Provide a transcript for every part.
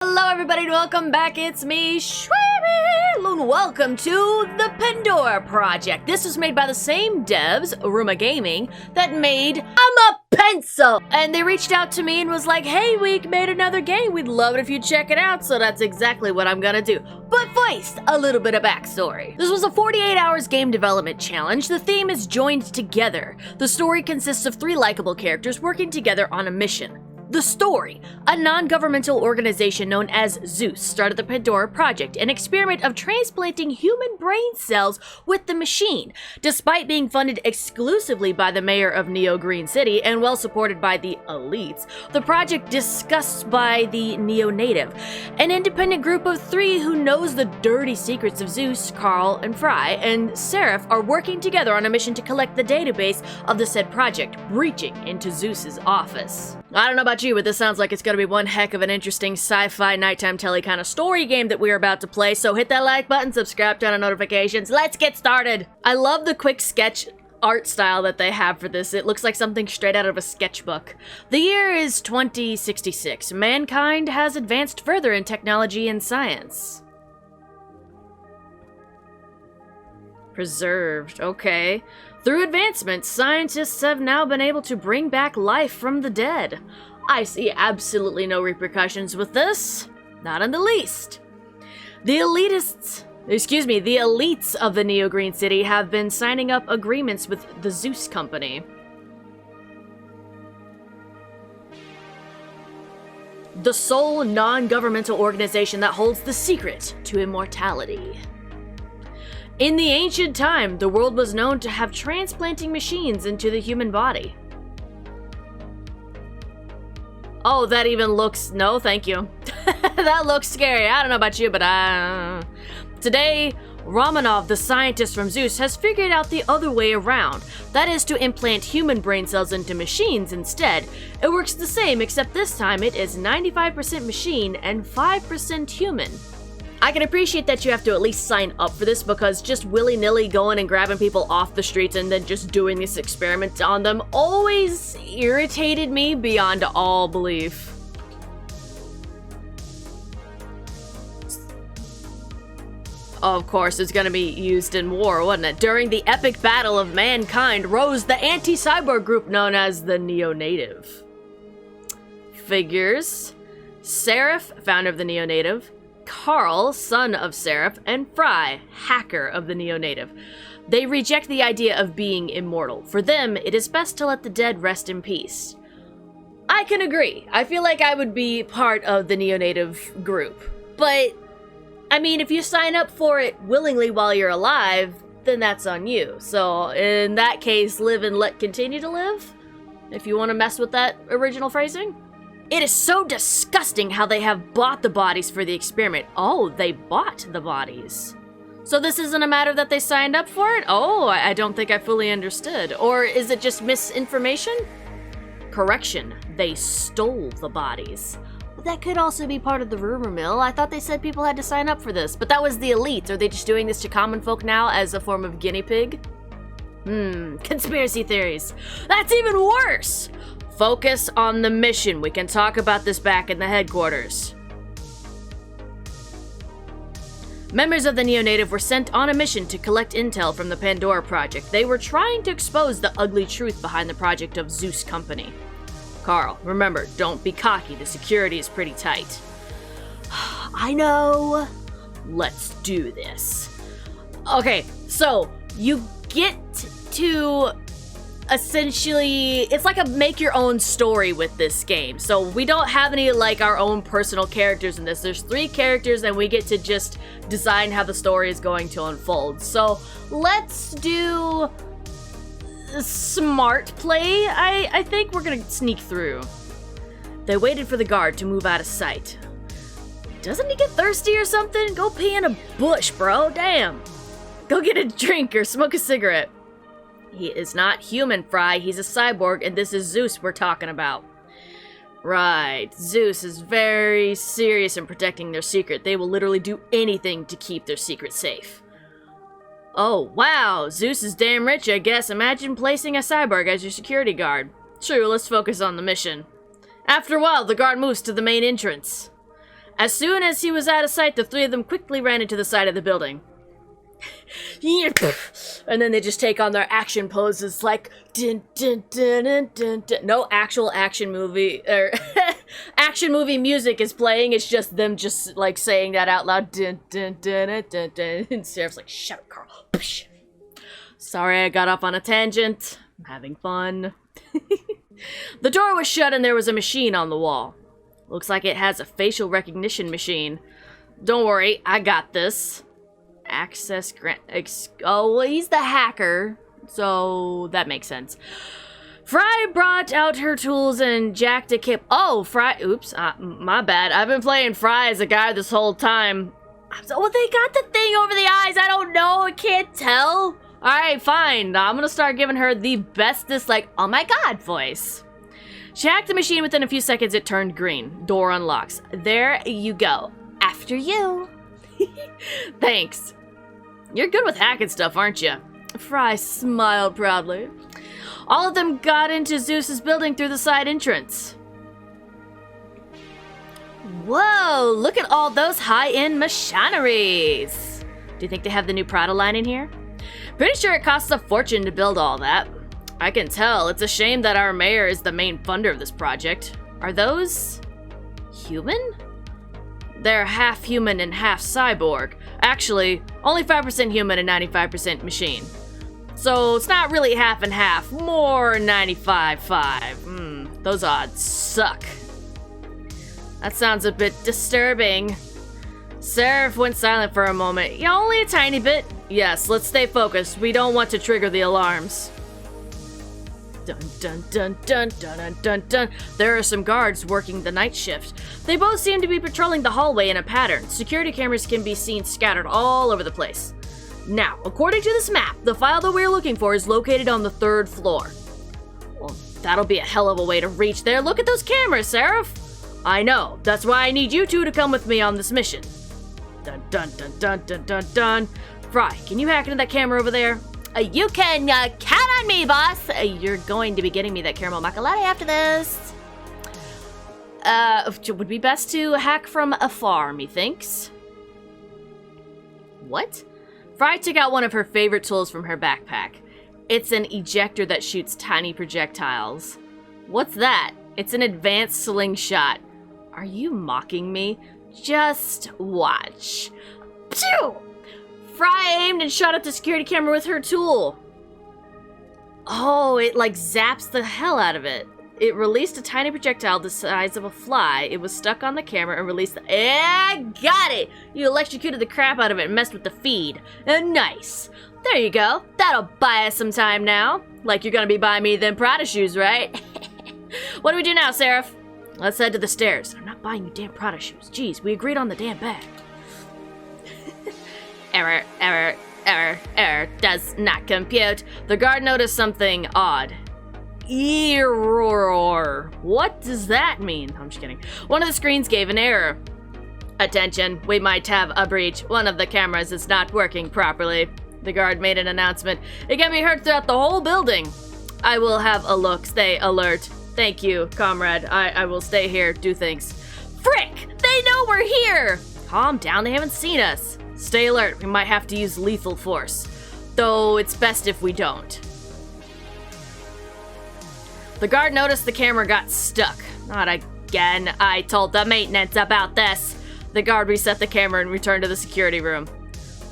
Hello everybody and welcome back, it's me, Shweebe, and welcome to the Pandora project. This was made by the same devs, Aruma Gaming, that made I'm a Pencil! And they reached out to me and was like, hey, we made another game, we'd love it if you check it out, so that's exactly what I'm gonna do. But first, a little bit of backstory. This was a 48 hours game development challenge. The theme is joined together. The story consists of 3 likable characters working together on a mission. The story. A non-governmental organization known as Zeus started the Pandora project, an experiment of transplanting human brain cells with the machine. Despite being funded exclusively by the mayor of Neo Green City and well supported by the elites, the project discussed by the Neo-Native, an independent group of 3 who knows the dirty secrets of Zeus, Carl, and Fry, and Seraph are working together on a mission to collect the database of the said project, breaching into Zeus's office. I don't know about you, but this sounds like it's gonna be one heck of an interesting sci-fi nighttime telly kind of story game that we're about to play, so hit that like button, subscribe, turn on notifications, let's get started! I love the quick sketch art style that they have for this. It looks like something straight out of a sketchbook. The year is 2066. Mankind has advanced further in technology and science. Preserved, okay. Through advancements, scientists have now been able to bring back life from the dead. I see absolutely no repercussions with this. Not in the least. The elites of the Neo Green City have been signing up agreements with the Zeus Company. The sole non-governmental organization that holds the secret to immortality. In the ancient time, the world was known to have transplanting machines into the human body. Oh, that even looks... No, thank you. That looks scary. I don't know about you, but Today, Romanov, the scientist from Zeus, has figured out the other way around. That is to implant human brain cells into machines instead. It works the same, except this time it is 95% machine and 5% human. I can appreciate that you have to at least sign up for this, because just willy-nilly going and grabbing people off the streets and then just doing this experiment on them always irritated me beyond all belief. Of course, it's gonna be used in war, wasn't it? During the epic battle of mankind rose the anti-cyborg group known as the Neo-Native. Figures. Seraph, founder of the Neo-Native. Carl, son of Seraph, and Fry, hacker of the Neo-Native. They reject the idea of being immortal. For them, it is best to let the dead rest in peace. I can agree. I feel like I would be part of the Neo-Native group. But, I mean, if you sign up for it willingly while you're alive, then that's on you. So, in that case, live and let continue to live? If you want to mess with that original phrasing? It is so disgusting how they have bought the bodies for the experiment. Oh, they bought the bodies. So this isn't a matter that they signed up for it? Oh, I don't think I fully understood. Or is it just misinformation? Correction, they stole the bodies. But that could also be part of the rumor mill. I thought they said people had to sign up for this, but that was the elites. Are they just doing this to common folk now as a form of guinea pig? Conspiracy theories. That's even worse! Focus on the mission. We can talk about this back in the headquarters. Members of the Neo-Native were sent on a mission to collect intel from the Pandora project. They were trying to expose the ugly truth behind the project of Zeus Company. Carl, remember, don't be cocky. The security is pretty tight. I know. Let's do this. Okay, so you get to... essentially, it's like a make your own story with this game. So we don't have any like our own personal characters in this. There's 3 characters and we get to just design how the story is going to unfold. So let's do smart play. I think we're gonna sneak through. They waited for the guard to move out of sight. Doesn't he get thirsty or something? Go pee in a bush, bro. Damn. Go get a drink or smoke a cigarette. He is not human, Fry. He's a cyborg, and this is Zeus we're talking about. Right. Zeus is very serious in protecting their secret. They will literally do anything to keep their secret safe. Oh, wow. Zeus is damn rich, I guess. Imagine placing a cyborg as your security guard. True, let's focus on the mission. After a while, the guard moves to the main entrance. As soon as he was out of sight, the three of them quickly ran into the side of the building. And then they just take on their action poses like dun, dun, dun, dun, dun, dun. No actual action movie or action movie music is playing. It's just them just like saying that out loud. Dun, dun, dun, dun, dun, dun. And Seraph's like, shut up, Carl. Sorry, I got off on a tangent. I'm having fun. The door was shut and there was a machine on the wall. Looks like it has a facial recognition machine. Don't worry, I got this. Access grant. Oh, well, he's the hacker, so that makes sense. Fry brought out her tools and jacked a cape. Oh, Fry. Oops, my bad. I've been playing Fry as a guy this whole time. Oh, they got the thing over the eyes. I don't know. I can't tell. All right, fine. I'm gonna start giving her the bestest, like, oh my god voice. She hacked the machine. Within a few seconds, it turned green. Door unlocks. There you go. After you. Thanks. You're good with hacking stuff, aren't you? Fry smiled proudly. All of them got into Zeus's building through the side entrance. Whoa, look at all those high-end machineries. Do you think they have the new Prada line in here? Pretty sure it costs a fortune to build all that. I can tell. It's a shame that our mayor is the main funder of this project. Are those human? They're half human and half cyborg. Actually, only 5% human and 95% machine. So it's not really half and half, more 95-5. Those odds suck. That sounds a bit disturbing. Seraph went silent for a moment. Yeah, only a tiny bit. Yes, let's stay focused. We don't want to trigger the alarms. Dun dun dun dun dun dun dun dun. There are some guards working the night shift. They both seem to be patrolling the hallway in a pattern. Security cameras can be seen scattered all over the place. Now, according to this map, the file that we're looking for is located on the 3rd floor. Well, that'll be a hell of a way to reach there. Look at those cameras, Seraph. I know. That's why I need you two to come with me on this mission. Dun dun dun dun dun dun dun. Fry, can you hack into that camera over there? You can count on me, boss. You're going to be getting me that caramel macchiato after this. Would be best to hack from afar, methinks. What? Fry took out one of her favorite tools from her backpack. It's an ejector that shoots tiny projectiles. What's that? It's an advanced slingshot. Are you mocking me? Just watch. Pew! Fry aimed and shot at the security camera with her tool. Oh, it like zaps the hell out of it. It released a tiny projectile the size of a fly. It was stuck on the camera and released the... got it! You electrocuted the crap out of it and messed with the feed. Nice. There you go. That'll buy us some time now. Like you're gonna be buying me them Prada shoes, right? What do we do now, Seraph? Let's head to the stairs. I'm not buying you damn Prada shoes. Jeez, we agreed on the damn bag. Error, error, error, error. Does not compute. The guard noticed something odd. Error. What does that mean? I'm just kidding. One of the screens gave an error. Attention, we might have a breach. One of the cameras is not working properly. The guard made an announcement. It can be heard throughout the whole building. I will have a look. Stay alert. Thank you, comrade. I will stay here, do things. Frick! They know we're here! Calm down, they haven't seen us. Stay alert, we might have to use lethal force. Though it's best if we don't. The guard noticed the camera got stuck. Not again. I told the maintenance about this. The guard reset the camera and returned to the security room.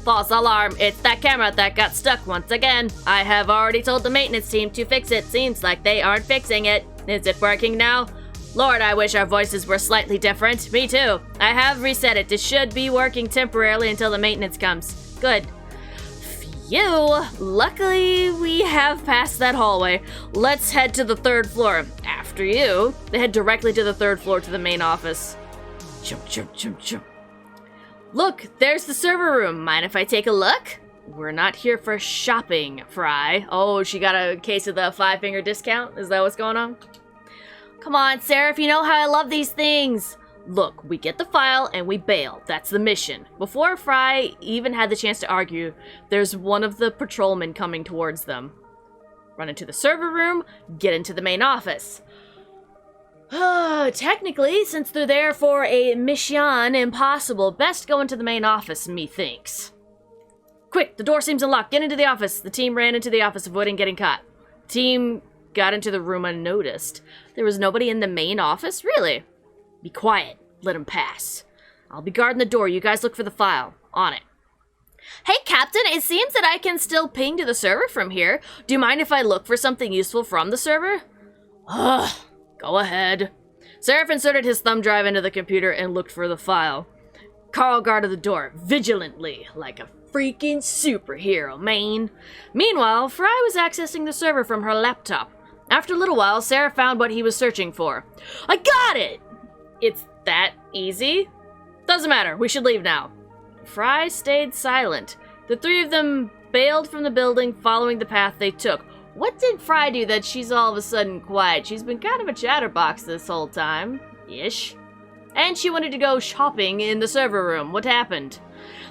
False alarm. It's that camera that got stuck once again. I have already told the maintenance team to fix it. Seems like they aren't fixing it. Is it working now? Lord, I wish our voices were slightly different. Me too. I have reset it. It should be working temporarily until the maintenance comes. Good. Phew. Luckily, we have passed that hallway. Let's head to the 3rd floor. After you. They head directly to the 3rd floor to the main office. Jump, jump, jump, jump. Look, there's the server room. Mind if I take a look? We're not here for shopping, Fry. Oh, she got a case of the 5-finger discount? Is that what's going on? Come on, Seraph, you know how I love these things. Look, we get the file and we bail. That's the mission. Before Fry even had the chance to argue, there's one of the patrolmen coming towards them. Run into the server room, get into the main office. Technically, since they're there for a mission impossible, best go into the main office, methinks. Quick, the door seems unlocked. Get into the office. The team ran into the office, avoiding getting caught. The team got into the room unnoticed. There was nobody in the main office? Really? Be quiet. Let him pass. I'll be guarding the door. You guys look for the file. On it. Hey, Captain, it seems that I can still ping to the server from here. Do you mind if I look for something useful from the server? Ugh, go ahead. Seraph inserted his thumb drive into the computer and looked for the file. Carl guarded the door, vigilantly, like a freaking superhero, man. Meanwhile, Fry was accessing the server from her laptop. After a little while, Sarah found what he was searching for. I got it! It's that easy? Doesn't matter, we should leave now. Fry stayed silent. The three of them bailed from the building, following the path they took. What did Fry do that she's all of a sudden quiet? She's been kind of a chatterbox this whole time. Ish. And she wanted to go shopping in the server room. What happened?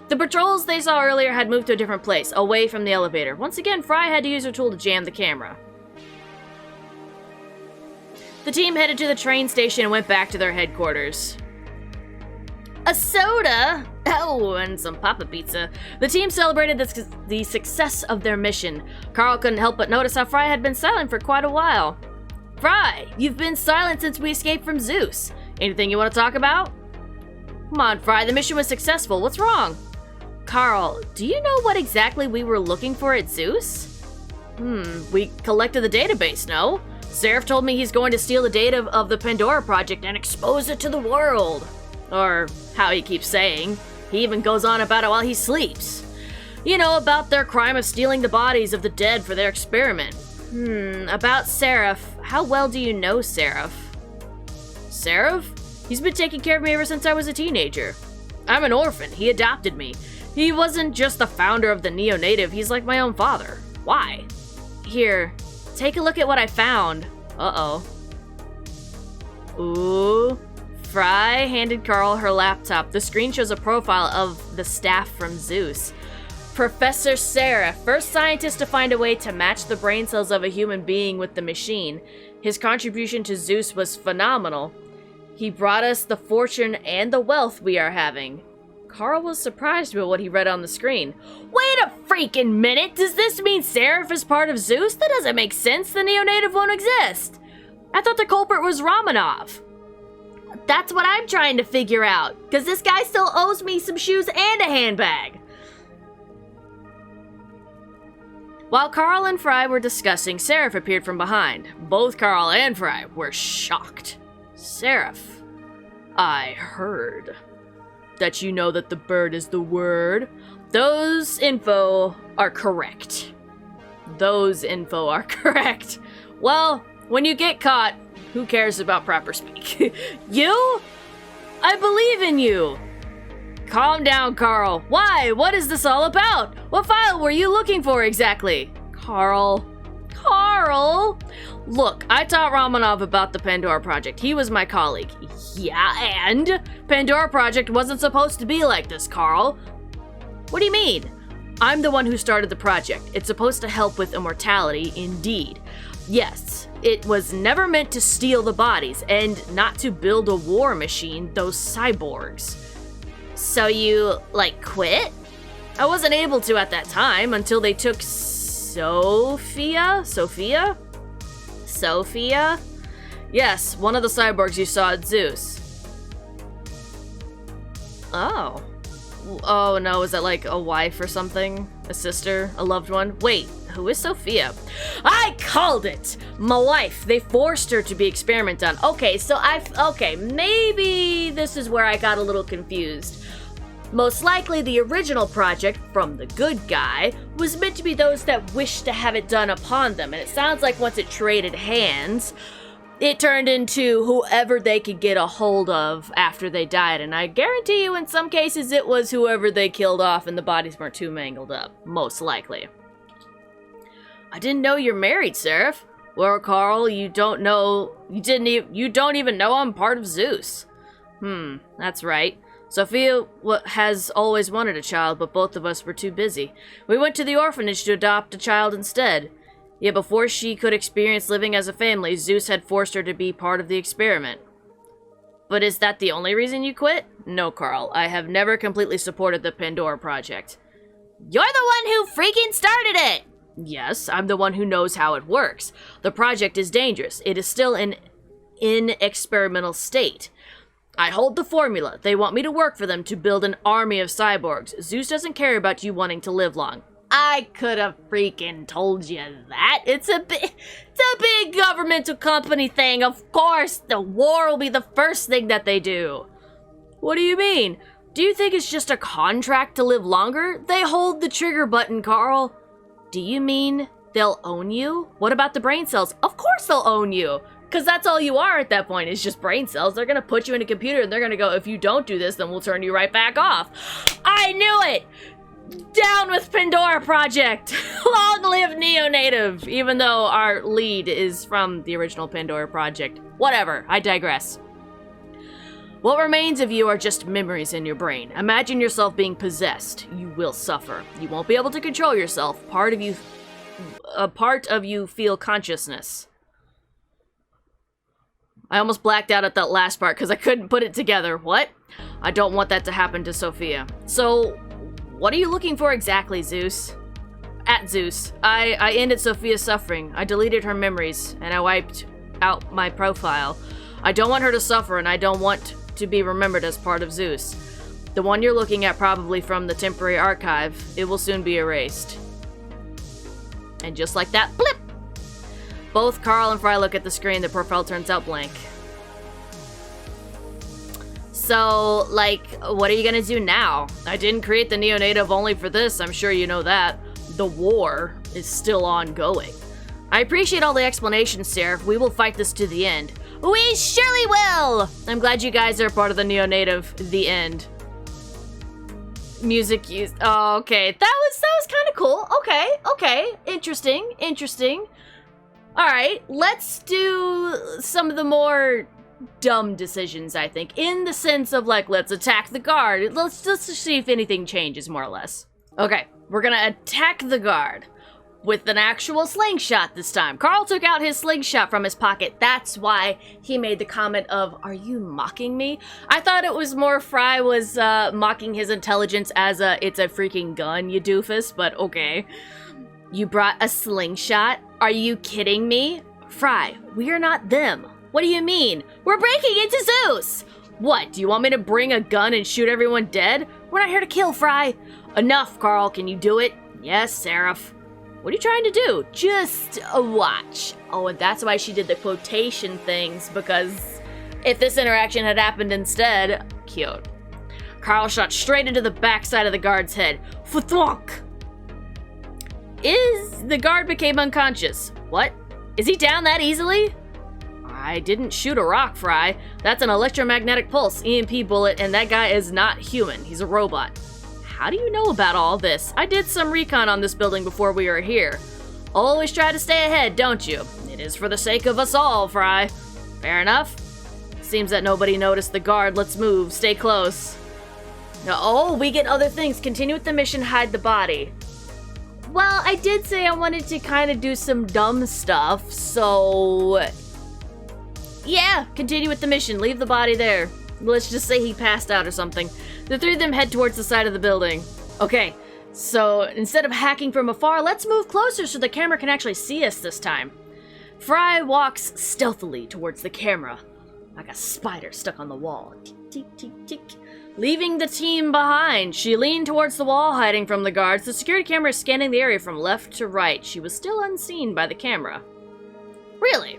The patrols they saw earlier had moved to a different place, away from the elevator. Once again, Fry had to use her tool to jam the camera. The team headed to the train station and went back to their headquarters. A soda? Oh, and some Papa Pizza. The team celebrated the success of their mission. Carl couldn't help but notice how Fry had been silent for quite a while. Fry, you've been silent since we escaped from Zeus. Anything you want to talk about? Come on, Fry, the mission was successful. What's wrong? Carl, do you know what exactly we were looking for at Zeus? We collected the database, no? Seraph told me he's going to steal the data of the Pandora project and expose it to the world. Or how he keeps saying. He even goes on about it while he sleeps. You know, about their crime of stealing the bodies of the dead for their experiment. About Seraph. How well do you know Seraph? Seraph? He's been taking care of me ever since I was a teenager. I'm an orphan. He adopted me. He wasn't just the founder of the Neo-Native. He's like my own father. Why? Here, take a look at what I found. Uh-oh. Ooh. Fry handed Carl her laptop. The screen shows a profile of the staff from Zeus. Professor Sarah, first scientist to find a way to match the brain cells of a human being with the machine. His contribution to Zeus was phenomenal. He brought us the fortune and the wealth we are having. Carl was surprised by what he read on the screen. Wait a freaking minute! Does this mean Seraph is part of Zeus? That doesn't make sense. The Neo-Native won't exist. I thought the culprit was Romanov. That's what I'm trying to figure out, because this guy still owes me some shoes and a handbag. While Carl and Fry were discussing, Seraph appeared from behind. Both Carl and Fry were shocked. Seraph, I heard that you know that the bird is the word. Those info are correct. Well, when you get caught, who cares about proper speak? You? I believe in you. Calm down, Carl. Why? What is this all about? What file were you looking for exactly? Carl. Look, I taught Romanov about the Pandora project. He was my colleague. Yeah, and? Pandora project wasn't supposed to be like this, Carl. What do you mean? I'm the one who started the project. It's supposed to help with immortality, indeed. Yes, it was never meant to steal the bodies, and not to build a war machine, those cyborgs. So you, quit? I wasn't able to at that time, until they took Sophia? Yes, one of the cyborgs you saw at Zeus. Oh. Oh no, is that like a wife or something? A sister? A loved one? Wait, who is Sophia? I called it! My wife. They forced her to be experimented on. Okay, so maybe this is where I got a little confused. Most likely the original project, from the good guy, was meant to be those that wished to have it done upon them, and it sounds like once it traded hands, it turned into whoever they could get a hold of after they died, and I guarantee you in some cases it was whoever they killed off and the bodies weren't too mangled up, most likely. I didn't know you're married, Seraph. Well, Carl, you don't even know I'm part of Zeus. That's right. Sophia has always wanted a child, but both of us were too busy. We went to the orphanage to adopt a child instead. Yet before she could experience living as a family, Zeus had forced her to be part of the experiment. But is that the only reason you quit? No, Carl. I have never completely supported the Pandora project. You're the one who freaking started it! Yes, I'm the one who knows how it works. The project is dangerous. It is still in experimental state. I hold the formula. They want me to work for them to build an army of cyborgs. Zeus doesn't care about you wanting to live long. I could have freaking told you that. It's a big governmental company thing. Of course, the war will be the first thing that they do. What do you mean? Do you think it's just a contract to live longer? They hold the trigger button, Carl. Do you mean they'll own you? What about the brain cells? Of course they'll own you. Because that's all you are at that point, is just brain cells. They're going to put you in a computer and they're going to go, if you don't do this, then we'll turn you right back off. I knew it! Down with Pandora Project! Long live Neonative! Even though our lead is from the original Pandora Project. Whatever, I digress. What remains of you are just memories in your brain. Imagine yourself being possessed. You will suffer. You won't be able to control yourself. A part of you feel consciousness. I almost blacked out at that last part because I couldn't put it together. What? I don't want that to happen to Sophia. So, what are you looking for exactly, Zeus? At Zeus. I ended Sophia's suffering. I deleted her memories, and I wiped out my profile. I don't want her to suffer, and I don't want to be remembered as part of Zeus. The one you're looking at, probably from the temporary archive, it will soon be erased. And just like that, blip! Both Carl and Fry look at the screen, the profile turns out blank. So, like, what are you gonna do now? I didn't create the Neonative only for this, I'm sure you know that. The war is still ongoing. I appreciate all the explanations, Seraph. We will fight this to the end. We surely will! I'm glad you guys are part of the Neonative. The end. Music used. Oh, okay. That was kind of cool. Okay. Interesting. Alright, let's do some of the more dumb decisions, I think. In the sense of, like, let's attack the guard. Let's just see if anything changes, more or less. Okay, we're gonna attack the guard. With an actual slingshot this time. Carl took out his slingshot from his pocket. That's why he made the comment of, are you mocking me? I thought it was more Fry was mocking his intelligence as it's a freaking gun, you doofus, but okay. You brought a slingshot? Are you kidding me? Fry, we are not them. What do you mean? We're breaking into Zeus! What, do you want me to bring a gun and shoot everyone dead? We're not here to kill, Fry. Enough, Carl, can you do it? Yes, Seraph. What are you trying to do? Just watch. Oh, and that's why she did the quotation things, because if this interaction had happened instead, cute. Carl shot straight into the backside of the guard's head. Thwonk! The guard became unconscious. What? Is he down that easily? I didn't shoot a rock, Fry. That's an electromagnetic pulse, EMP bullet, and that guy is not human. He's a robot. How do you know about all this? I did some recon on this building before we were here. Always try to stay ahead, don't you? It is for the sake of us all, Fry. Fair enough. Seems that nobody noticed the guard. Let's move. Stay close. Oh, we get other things. Continue with the mission, hide the body. Well, I did say I wanted to kind of do some dumb stuff, so... yeah, continue with the mission. Leave the body there. Let's just say he passed out or something. The three of them head towards the side of the building. Okay, so instead of hacking from afar, let's move closer so the camera can actually see us this time. Fry walks stealthily towards the camera, like a spider stuck on the wall. Tick, tick, tick, tick. Leaving the team behind, she leaned towards the wall, hiding from the guards. The security camera is scanning the area from left to right. She was still unseen by the camera. Really?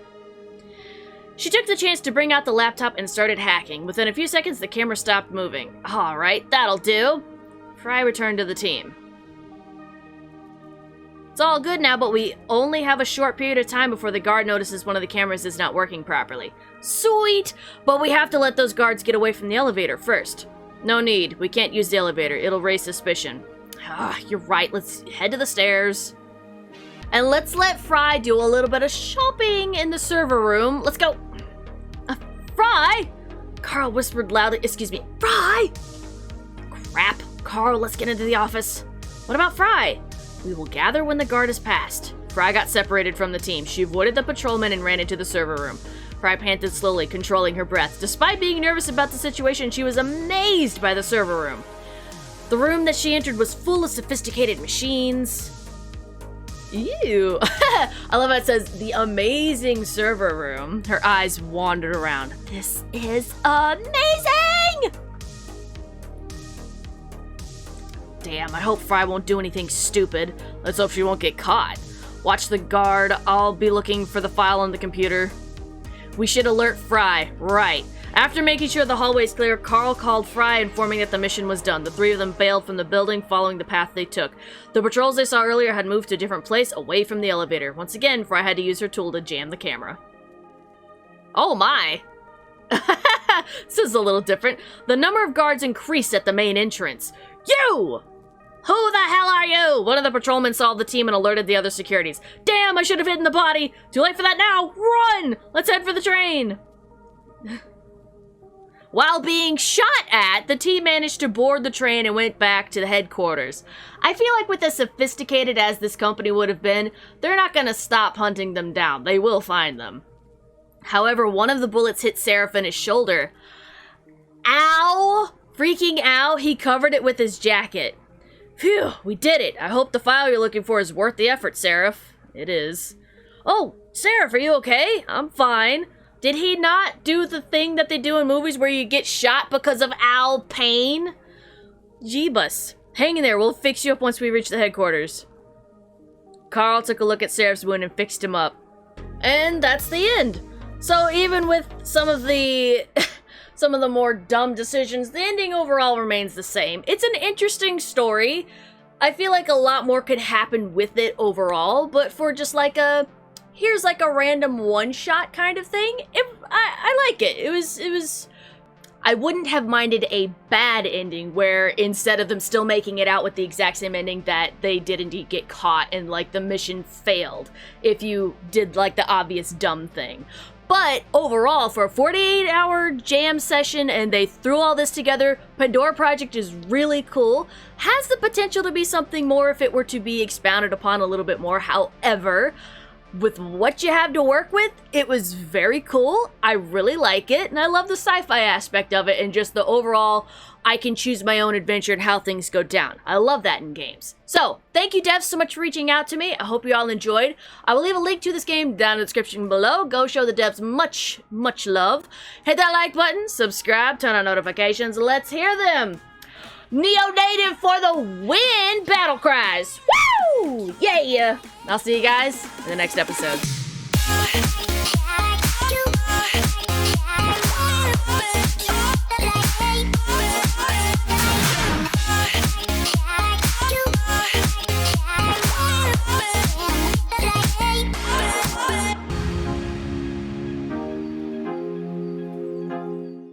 She took the chance to bring out the laptop and started hacking. Within a few seconds, the camera stopped moving. Alright, that'll do. Fry returned to the team. It's all good now, but we only have a short period of time before the guard notices one of the cameras is not working properly. Sweet! But we have to let those guards get away from the elevator first. No need. We can't use the elevator. It'll raise suspicion. You're right. Let's head to the stairs. And let's let Fry do a little bit of shopping in the server room. Let's go. Fry! Carl whispered loudly. Excuse me. Fry! Crap. Carl, let's get into the office. What about Fry? We will gather when the guard is passed. Fry got separated from the team. She avoided the patrolman and ran into the server room. Fry panted slowly, controlling her breath. Despite being nervous about the situation, she was amazed by the server room. The room that she entered was full of sophisticated machines. Ew. I love how it says, the amazing server room. Her eyes wandered around. This is amazing! Damn, I hope Fry won't do anything stupid. Let's hope she won't get caught. Watch the guard. I'll be looking for the file on the computer. We should alert Fry. Right. After making sure the hallway's clear, Carl called Fry, informing that the mission was done. The three of them bailed from the building, following the path they took. The patrols they saw earlier had moved to a different place, away from the elevator. Once again, Fry had to use her tool to jam the camera. Oh my! This is a little different. The number of guards increased at the main entrance. You! Who the hell are you? One of the patrolmen saw the team and alerted the other securities. Damn, I should have hidden the body! Too late for that now! Run! Let's head for the train! While being shot at, the team managed to board the train and went back to the headquarters. I feel like with as sophisticated as this company would have been, they're not gonna stop hunting them down. They will find them. However, one of the bullets hit Seraph in his shoulder. Ow! Freaking ow, he covered it with his jacket. Phew, we did it. I hope the file you're looking for is worth the effort, Seraph. It is. Oh, Seraph, are you okay? I'm fine. Did he not do the thing that they do in movies where you get shot because of owl pain? Jeebus. Hang in there, we'll fix you up once we reach the headquarters. Carl took a look at Seraph's wound and fixed him up. And that's the end. So even with some of the more dumb decisions, the ending overall remains the same. It's an interesting story. I feel like a lot more could happen with it overall, but for just like here's like a random one-shot kind of thing, I like it. It was, I wouldn't have minded a bad ending where instead of them still making it out with the exact same ending that they did indeed get caught and like the mission failed if you did like the obvious dumb thing. But overall, for a 48-hour jam session and they threw all this together, Pandora Project is really cool. Has the potential to be something more if it were to be expounded upon a little bit more. However, with what you have to work with, it was very cool. I really like it, and I love the sci-fi aspect of it and just the overall, I can choose my own adventure and how things go down. I love that in games. So, thank you devs so much for reaching out to me. I hope you all enjoyed. I will leave a link to this game down in the description below. Go show the devs much, much love. Hit that like button, subscribe, turn on notifications. Let's hear them. Neo-native for the win! Battle cries! Woo! Yeah! I'll see you guys in the next episode.